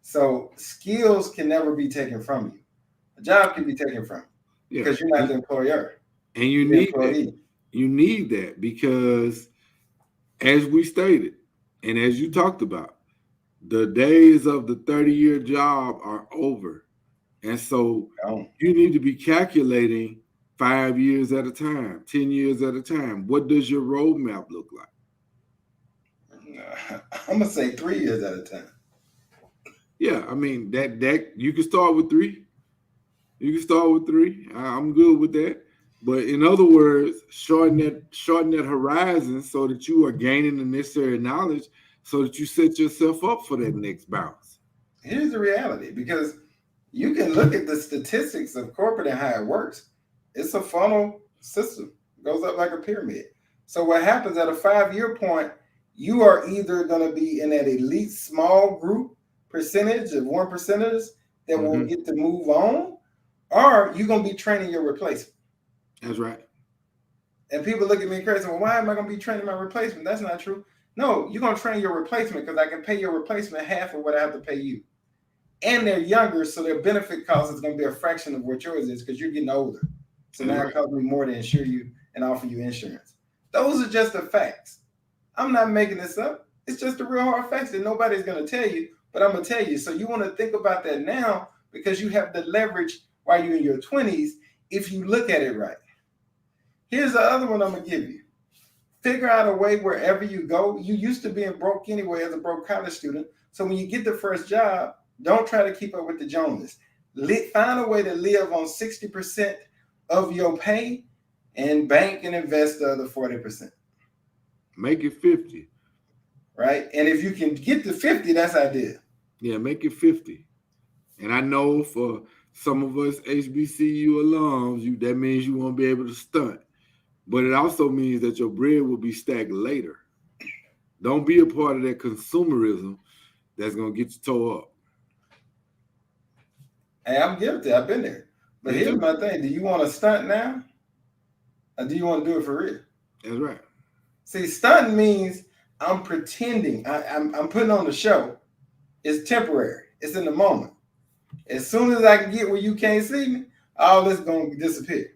[SPEAKER 1] So skills can never be taken from you. A job can be taken from you because you're not the employer.
[SPEAKER 2] And you
[SPEAKER 1] You're the
[SPEAKER 2] need that.
[SPEAKER 1] employee.
[SPEAKER 2] You need that because, as we stated, and as you talked about, the days of the 30-year job are over. And so you need to be calculating 5 years at a time, 10 years at a time. What does your roadmap look like?
[SPEAKER 1] I'm gonna say 3 years at a time.
[SPEAKER 2] Yeah, I mean that you can start with 3. You can start with 3. I'm good with that. But in other words, shorten that horizon so that you are gaining the necessary knowledge so that you set yourself up for that next bounce.
[SPEAKER 1] Here's the reality, because you can look at the statistics of corporate and how it works. It's a funnel system. It goes up like a pyramid. So what happens at a 5-year point, you are either going to be in that elite small group percentage of 1%ers that will get to move on, or you're going to be training your replacement.
[SPEAKER 2] That's right.
[SPEAKER 1] And people look at me crazy. Well, why am I going to be training my replacement? That's not true. No, you're going to train your replacement because I can pay your replacement half of what I have to pay you. And they're younger, so their benefit cost is going to be a fraction of what yours is because you're getting older. So now it costs me more to insure you and offer you insurance. Those are just the facts. I'm not making this up. It's just the real hard facts that nobody's going to tell you, but I'm going to tell you. So you want to think about that now because you have the leverage while you're in your 20s if you look at it right. Here's the other one I'm going to give you. Figure out a way wherever you go. You used to being broke anyway as a broke college student. So when you get the first job, don't try to keep up with the Joneses. Find a way to live on 60% of your pay and bank and invest the other 40%.
[SPEAKER 2] Make it 50.
[SPEAKER 1] Right? And if you can get to 50, that's ideal.
[SPEAKER 2] Yeah, make it 50. And I know for some of us HBCU alums, that means you won't be able to stunt. But it also means that your bread will be stacked later. Don't be a part of that consumerism that's going to get you tore up.
[SPEAKER 1] Hey, I'm guilty. I've been there. But here's my thing. Do you want to stunt now? Or do you want to do it for real?
[SPEAKER 2] That's right.
[SPEAKER 1] See, stunting means I'm pretending. I'm putting on the show. It's temporary. It's in the moment. As soon as I can get where you can't see me, all this is going to disappear.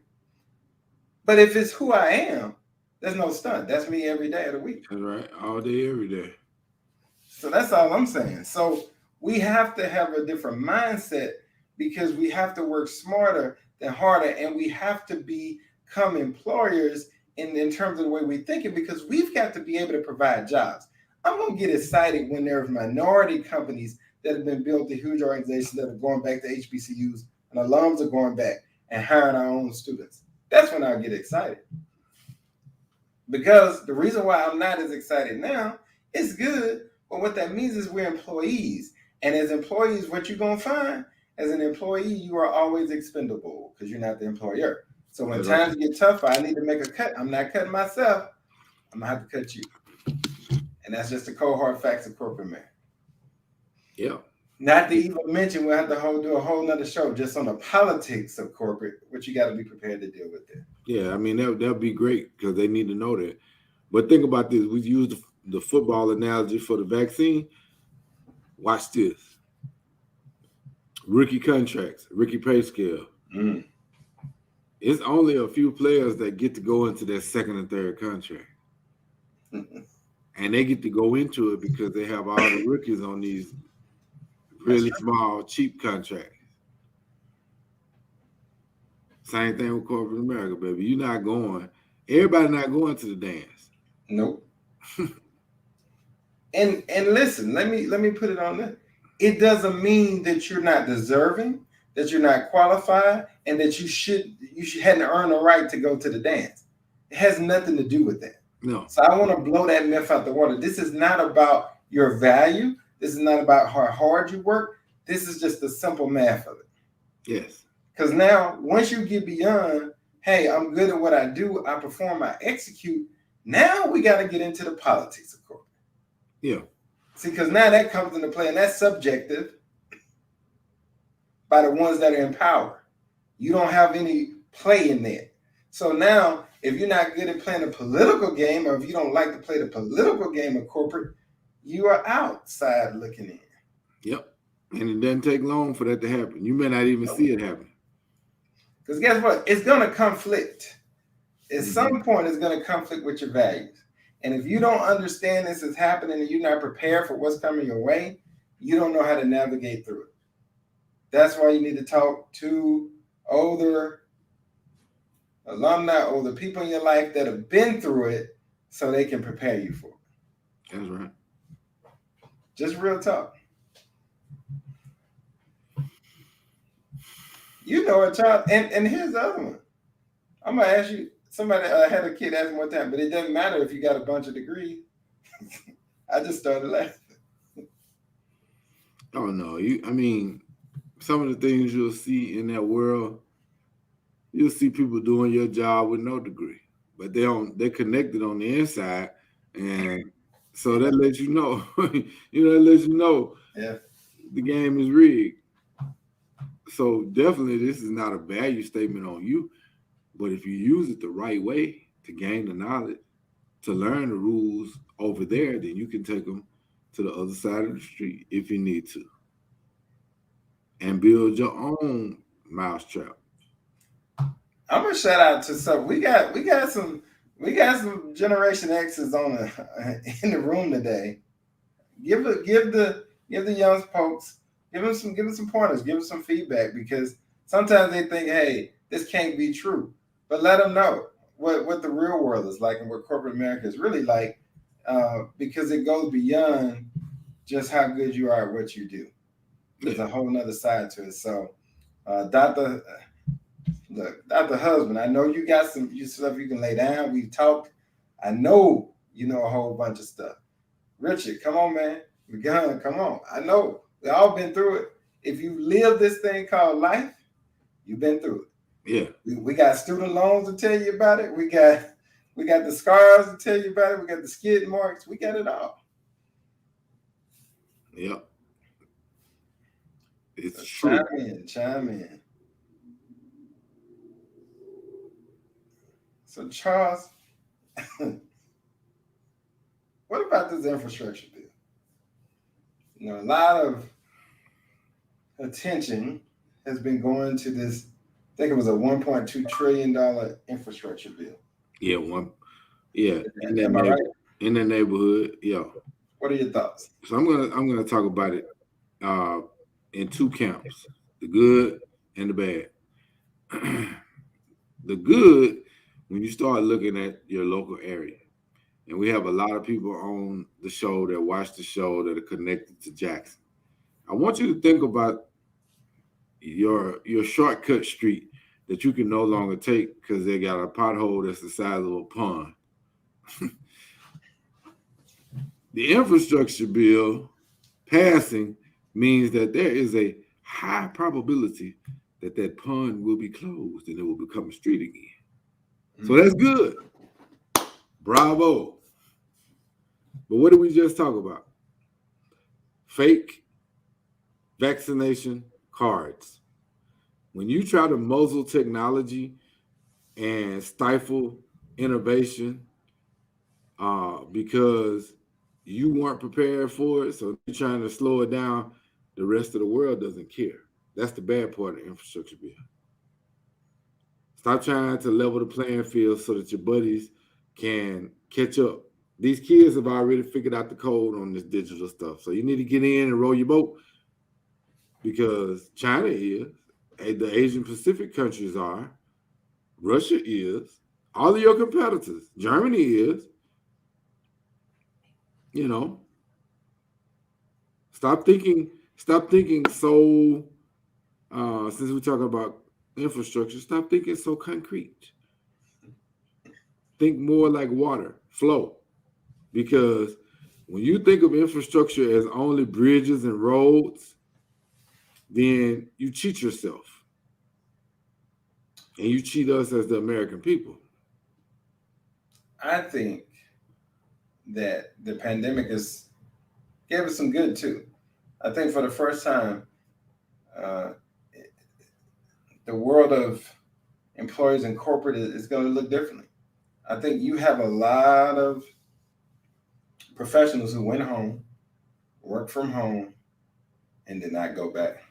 [SPEAKER 1] But if it's who I am, there's no stunt. That's me every day of the week.
[SPEAKER 2] That's right. All day, every day.
[SPEAKER 1] So that's all I'm saying. So we have to have a different mindset because we have to work smarter than harder. And we have to become employers in terms of the way we think it, because we've got to be able to provide jobs. I'm going to get excited when there's minority companies that have been built to huge organizations that are going back to HBCUs and alums are going back and hiring our own students. That's when I get excited. Because the reason why I'm not as excited now, it's good, but what that means is we're employees. And as employees, what you're going to find, as an employee, you are always expendable because you're not the employer. So when times get tougher, I need to make a cut. I'm not cutting myself. I'm going to have to cut you. And that's just the cold hard facts of corporate man.
[SPEAKER 2] Yeah.
[SPEAKER 1] Not to even mention, we'll have to do a whole nother show just on the politics of corporate, what you got to be prepared to deal with there.
[SPEAKER 2] Yeah, I mean that'd be great because they need to know that. But think about this: we use the football analogy for the vaccine. Watch this: rookie contracts, rookie pay scale.
[SPEAKER 1] Mm.
[SPEAKER 2] It's only a few players that get to go into their second and third contract, and they get to go into it because they have all the rookies on these really small, cheap contracts. Same thing with corporate America, baby. You're not going. Everybody not going to the dance.
[SPEAKER 1] Nope. and listen, let me put it on this. It doesn't mean that you're not deserving, that you're not qualified, and that you hadn't earned a right to go to the dance. It has nothing to do with that.
[SPEAKER 2] No.
[SPEAKER 1] So I want to blow that myth out the water. This is not about your value. This is not about how hard you work. This is just the simple math of it.
[SPEAKER 2] Yes.
[SPEAKER 1] Because now, once you get beyond, hey, I'm good at what I do, I perform, I execute. Now we got to get into the politics of corporate.
[SPEAKER 2] Yeah.
[SPEAKER 1] See, because now that comes into play, and that's subjective by the ones that are in power. You don't have any play in that. So now, if you're not good at playing the political game, or if you don't like to play the political game of corporate, you are outside looking in.
[SPEAKER 2] Yep. And it doesn't take long for that to happen. You may not even see it happen.
[SPEAKER 1] Because guess what? It's going to conflict. At some point, it's going to conflict with your values. And if you don't understand this is happening and you're not prepared for what's coming your way, you don't know how to navigate through it. That's why you need to talk to older alumni, older people in your life that have been through it so they can prepare you for it.
[SPEAKER 2] That's right.
[SPEAKER 1] Just real talk. You know it, child. And here's the other one. I'm going to ask you, somebody had a kid ask me one time, but it doesn't matter if you got a bunch of degrees. I just started laughing.
[SPEAKER 2] Oh, no. I mean, some of the things you'll see in that world, you'll see people doing your job with no degree, but they're connected on the inside. And so that lets you know, that lets you know the game is rigged. So definitely this is not a value statement on you, but if you use it the right way to gain the knowledge, to learn the rules over there, then you can take them to the other side of the street if you need to and build your own mousetrap.
[SPEAKER 1] I'm gonna shout out to some. We got some Generation X's in the room today. Give the young folks, give them some pointers, give them some feedback, because sometimes they think, hey, this can't be true, but let them know what the real world is like and what corporate America is really like, because it goes beyond just how good you are at what you do. There's a whole nother side to it. So, Dr. Husband, I know you got some stuff you can lay down. We talked. I know you know a whole bunch of stuff. Richard, come on, man. Come on. I know we all been through it. If you live this thing called life, you've been through it.
[SPEAKER 2] Yeah.
[SPEAKER 1] We got student loans to tell you about it. We got the scars to tell you about it. We got the skid marks. We got it all.
[SPEAKER 2] Yep. It's
[SPEAKER 1] so
[SPEAKER 2] true.
[SPEAKER 1] Chime in. So Charles, what about this infrastructure bill? A lot of attention has been going to this. I think it was a $1.2 trillion infrastructure bill.
[SPEAKER 2] Yeah,
[SPEAKER 1] Am I right?
[SPEAKER 2] In the neighborhood, yeah.
[SPEAKER 1] What are your thoughts?
[SPEAKER 2] So I'm gonna talk about it in two camps: the good and the bad. The good, when you start looking at your local area, and we have a lot of people on the show that watch the show that are connected to Jackson. I want you to think about your shortcut street that you can no longer take because they got a pothole that's the size of a pond. The infrastructure bill passing means that there is a high probability that pond will be closed and it will become a street again. So that's good. Bravo. But what did we just talk about? Fake vaccination cards. When you try to muzzle technology and stifle innovation because you weren't prepared for it, so you're trying to slow it down, the rest of the world doesn't care. That's the bad part of infrastructure bill. Stop trying to level the playing field so that your buddies can catch up. These kids have already figured out the code on this digital stuff. So you need to get in and row your boat because China is, the Asian Pacific countries are, Russia is, all of your competitors, Germany is, you know, stop thinking so since we're talking about infrastructure, stop thinking so concrete. Think more like water, flow. Because when you think of infrastructure as only bridges and roads, then you cheat yourself. And you cheat us as the American people.
[SPEAKER 1] I think that the pandemic gave us some good too. I think for the first time, uh, the world of employers and corporate is going to look differently. I think you have a lot of professionals who went home, worked from home, and did not go back.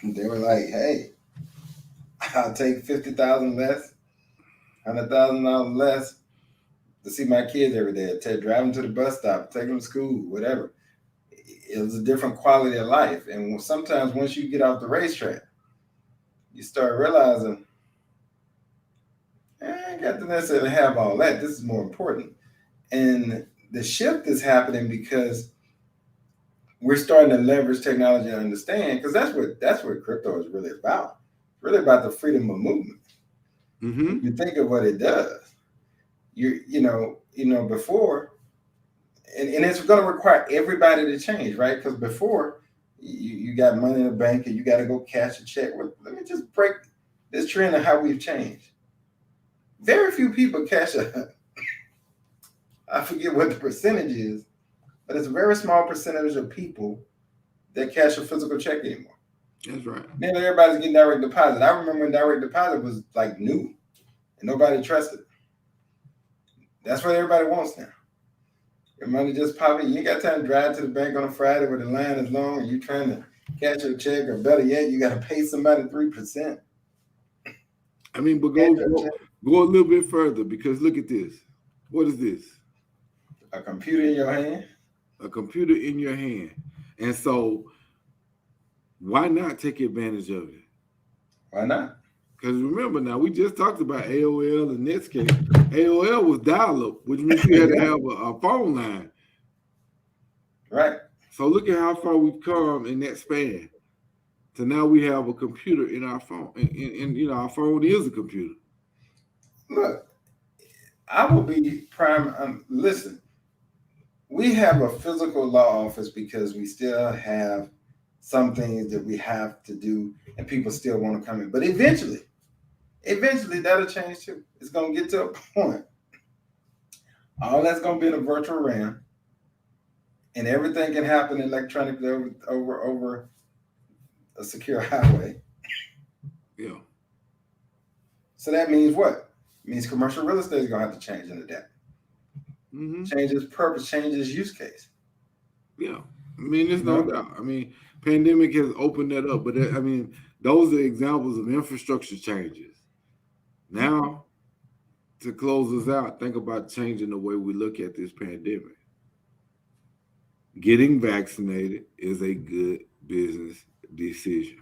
[SPEAKER 1] They were like, "Hey, I'll take 50,000 less, $100,000 less to see my kids every day. Drive them to the bus stop, take them to school, whatever." It was a different quality of life, and sometimes once you get off the racetrack, you start realizing, I ain't got to necessarily have all that. This is more important. And the shift is happening because we're starting to leverage technology and understand, because that's what crypto is really about. It's really about the freedom of movement.
[SPEAKER 2] Mm-hmm.
[SPEAKER 1] You think of what it does. Before, and it's going to require everybody to change, right? Because before, you got money in the bank and you got to go cash a check. Well, let me just break this trend of how we've changed. Very few people cash a, I forget what the percentage is, but it's a very small percentage of people that cash a physical check anymore.
[SPEAKER 2] That's right.
[SPEAKER 1] Nearly everybody's getting direct deposit. I remember when direct deposit was like new and nobody trusted it. That's what everybody wants now. Your money just popping. You ain't got time to drive to the bank on a Friday where the line is long and you trying to cash your check, or better yet, you got to pay somebody 3%.
[SPEAKER 2] I mean, but go a little bit further, because look at this. What is this?
[SPEAKER 1] A computer in your hand.
[SPEAKER 2] A computer in your hand. And so why not take advantage of it?
[SPEAKER 1] Why not?
[SPEAKER 2] Because remember now, we just talked about AOL and Netscape. AOL was dial-up, which means you had to have a phone line.
[SPEAKER 1] Right.
[SPEAKER 2] So look at how far we've come in that span. So now we have a computer in our phone. And our phone is a computer.
[SPEAKER 1] Look, I will be prime. Listen, we have a physical law office because we still have some things that we have to do and people still want to come in. But eventually that'll change too. It's going to get to a point. All that's going to be in a virtual realm, and everything can happen electronically over a secure highway.
[SPEAKER 2] Yeah.
[SPEAKER 1] So that means what? It means commercial real estate is going to have to change and adapt.
[SPEAKER 2] Mm-hmm.
[SPEAKER 1] Change its purpose, change its use case.
[SPEAKER 2] Yeah. I mean, there's no doubt. I mean, pandemic has opened that up, but I mean, those are examples of infrastructure changes. Now, to close us out, think about changing the way we look at this pandemic. Getting vaccinated is a good business decision.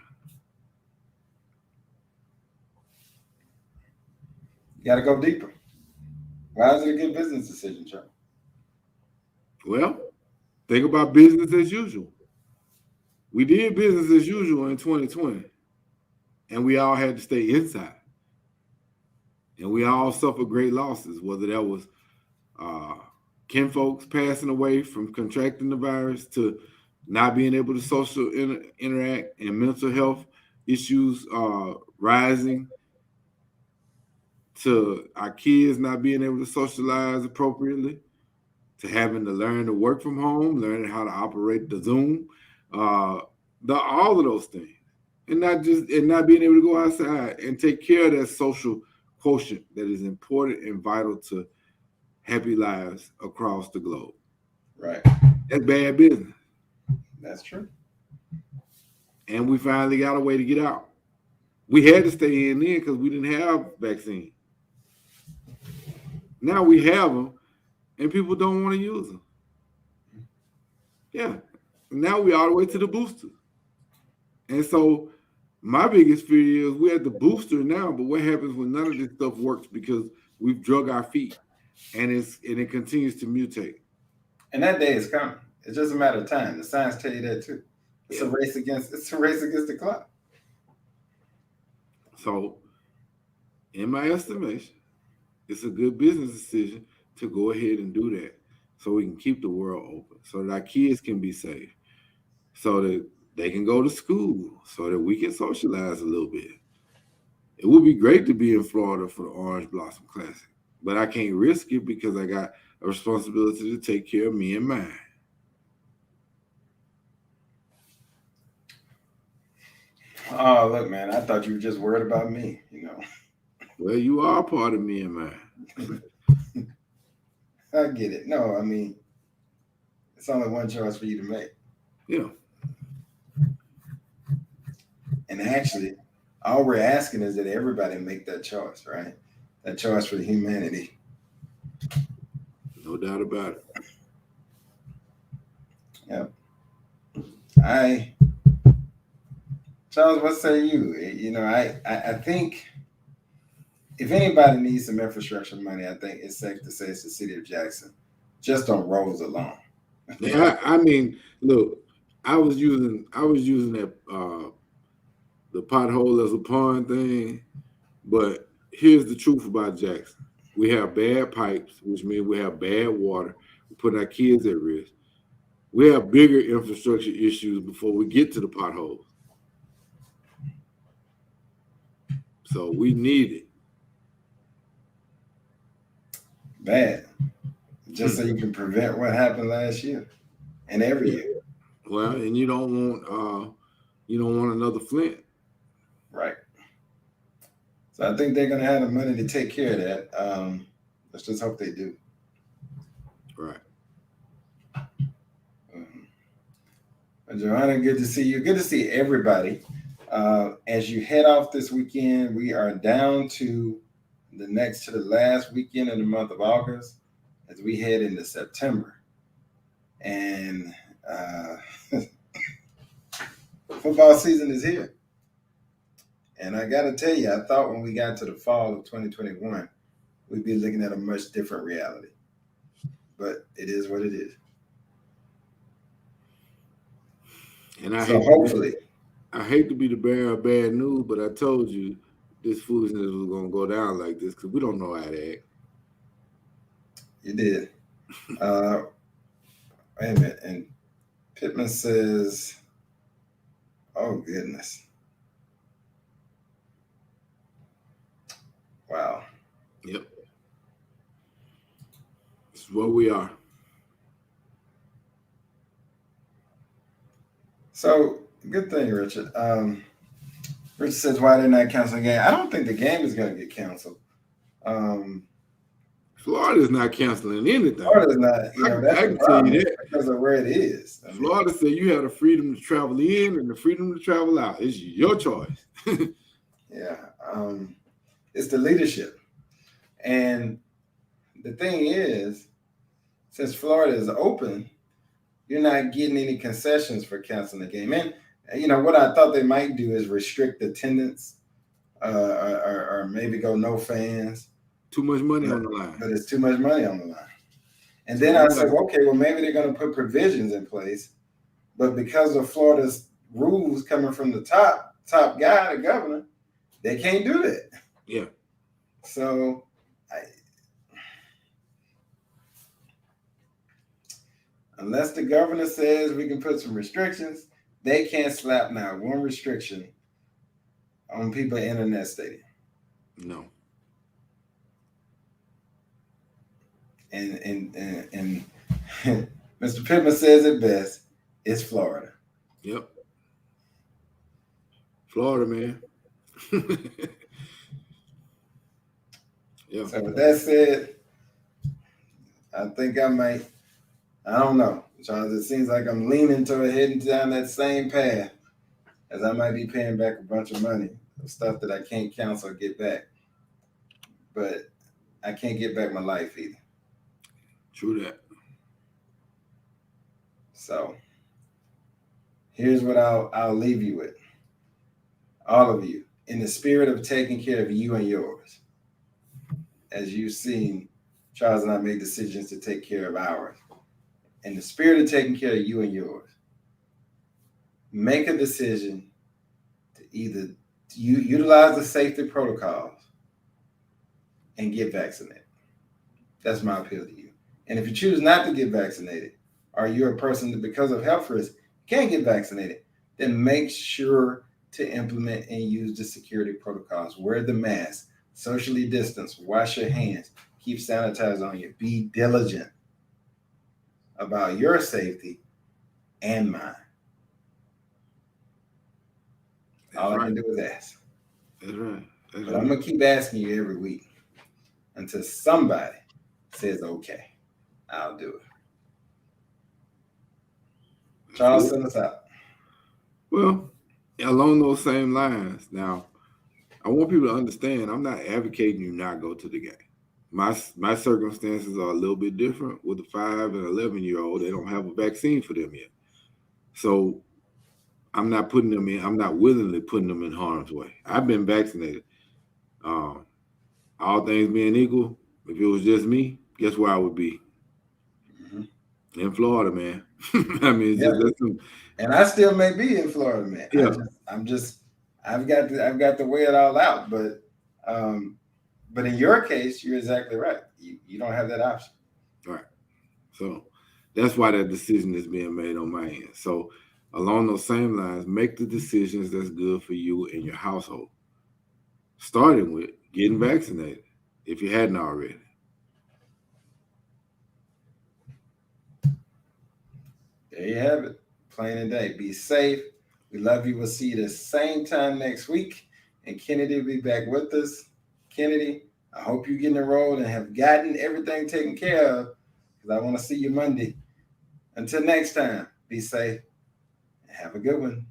[SPEAKER 1] You got to go deeper. Why is it a good business decision, Chuck?
[SPEAKER 2] Well, think about business as usual. We did business as usual in 2020, and we all had to stay inside. And we all suffered great losses, whether that was kinfolks passing away from contracting the virus, to not being able to social interact, and mental health issues rising, to our kids not being able to socialize appropriately, to having to learn to work from home, learning how to operate the Zoom, all of those things, and not being able to go outside and take care of that social quotient that is important and vital to happy lives across the globe.
[SPEAKER 1] Right.
[SPEAKER 2] That's bad business.
[SPEAKER 1] That's true.
[SPEAKER 2] And we finally got a way to get out. We had to stay in there because we didn't have vaccine. Now we have them, and people don't want to use them. Yeah. Now we all the way to the booster. And so my biggest fear is we're at the booster now, but what happens when none of this stuff works because we've drug our feet and it continues to mutate?
[SPEAKER 1] And that day is coming. It's just a matter of time. The science tell you that too. It's a race against the clock.
[SPEAKER 2] So, in my estimation, it's a good business decision to go ahead and do that so we can keep the world open, so that our kids can be safe, so that they can go to school, so that we can socialize a little bit. It would be great to be in Florida for the Orange Blossom Classic, but I can't risk it because I got a responsibility to take care of me and mine.
[SPEAKER 1] Oh, look, man, I thought you were just worried about me,
[SPEAKER 2] Well, you are part of me and mine.
[SPEAKER 1] I get it. No, I mean, it's only one choice for you to make.
[SPEAKER 2] Yeah.
[SPEAKER 1] And actually, all we're asking is that everybody make that choice, right? That choice for humanity.
[SPEAKER 2] No doubt about it.
[SPEAKER 1] Yep. Charles, what say you? I think if anybody needs some infrastructure money, I think it's safe to say it's the city of Jackson, just on roads alone.
[SPEAKER 2] Yeah, I mean, look, I was using that the pothole as a pond thing, but here's the truth about Jackson: we have bad pipes, which means we have bad water. We're putting our kids at risk. We have bigger infrastructure issues before we get to the potholes. So we need it.
[SPEAKER 1] Bad. Just so you can prevent what happened last year and every year.
[SPEAKER 2] Well, and you don't want another Flint.
[SPEAKER 1] Right. So I think they're gonna have the money to take care of that. Let's just hope they do.
[SPEAKER 2] Right.
[SPEAKER 1] Joanna, good to see you. Good to see everybody. As you head off this weekend, we are down to the last weekend in the month of August as we head into September. And football season is here. And I got to tell you, I thought when we got to the fall of 2021, we'd be looking at a much different reality. But it is what it is.
[SPEAKER 2] And
[SPEAKER 1] I
[SPEAKER 2] hate to be the bearer of bad news, but I told you this foolishness was going to go down like this because we don't know how to act.
[SPEAKER 1] You did. Wait a minute. And Pittman says, oh, goodness. Wow.
[SPEAKER 2] Yep. This is where we are.
[SPEAKER 1] So, good thing, Richard. Richard says, why didn't I cancel the game? I don't think the game is going to get canceled.
[SPEAKER 2] Florida's not canceling anything.
[SPEAKER 1] Florida's not. That's the problem because of where it is.
[SPEAKER 2] Florida said you have the freedom to travel in and the freedom to travel out. It's your choice.
[SPEAKER 1] Yeah. It's the leadership. And the thing is, since Florida is open, you're not getting any concessions for canceling the game. And, what I thought they might do is restrict attendance or maybe go no fans.
[SPEAKER 2] Too much money on the line.
[SPEAKER 1] But it's too much money on the line. And then I said, okay, well, maybe they're going to put provisions in place. But because of Florida's rules coming from the top guy, the governor, they can't do that.
[SPEAKER 2] Yeah.
[SPEAKER 1] So unless the governor says we can put some restrictions, they can't slap now one restriction on people entering that stadium.
[SPEAKER 2] No.
[SPEAKER 1] And Mr. Pittman says it best. It's Florida.
[SPEAKER 2] Yep. Florida, man. Yeah.
[SPEAKER 1] So with that said, I think I might. I don't know, Charles. It seems like I'm leaning toward heading down that same path, as I might be paying back a bunch of money, stuff that I can't cancel or get back. But I can't get back my life either.
[SPEAKER 2] True that.
[SPEAKER 1] So here's what I'll leave you with. All of you, in the spirit of taking care of you and yours, as you've seen Charles and I make decisions to take care of ours. In the spirit of taking care of you and yours, make a decision to either utilize the safety protocols and get vaccinated. That's my appeal to you. And if you choose not to get vaccinated, or you're a person that because of health risk can't get vaccinated, then make sure to implement and use the security protocols. Wear the mask, socially distance, wash your hands, keep sanitizer on you. Be diligent about your safety and mine. All I can do is ask.
[SPEAKER 2] That's right.
[SPEAKER 1] But I'm going to keep asking you every week until somebody says, okay, I'll do it. Charles, send us out.
[SPEAKER 2] Well, along those same lines, now, I want people to understand I'm not advocating you not go to the game. My circumstances are a little bit different with the 5 and 11-year-old. They don't have a vaccine for them yet. So I'm not putting them in, I'm not willingly putting them in harm's way. I've been vaccinated. All things being equal, if it was just me, guess where I would be? Mm-hmm. In Florida, man. I mean,
[SPEAKER 1] and I still may be in Florida, man.
[SPEAKER 2] Yeah.
[SPEAKER 1] I've got to weigh it all out. But in your case, you're exactly right. You don't have that option.
[SPEAKER 2] Right. So that's why that decision is being made on my end. So along those same lines, make the decisions that's good for you and your household. Starting with getting vaccinated, if you hadn't already.
[SPEAKER 1] There you have it. Plain and day. Be safe. We love you. We'll see you the same time next week. And Kennedy will be back with us. Kennedy, I hope you're getting enrolled and have gotten everything taken care of, because I want to see you Monday. Until next time, be safe and have a good one.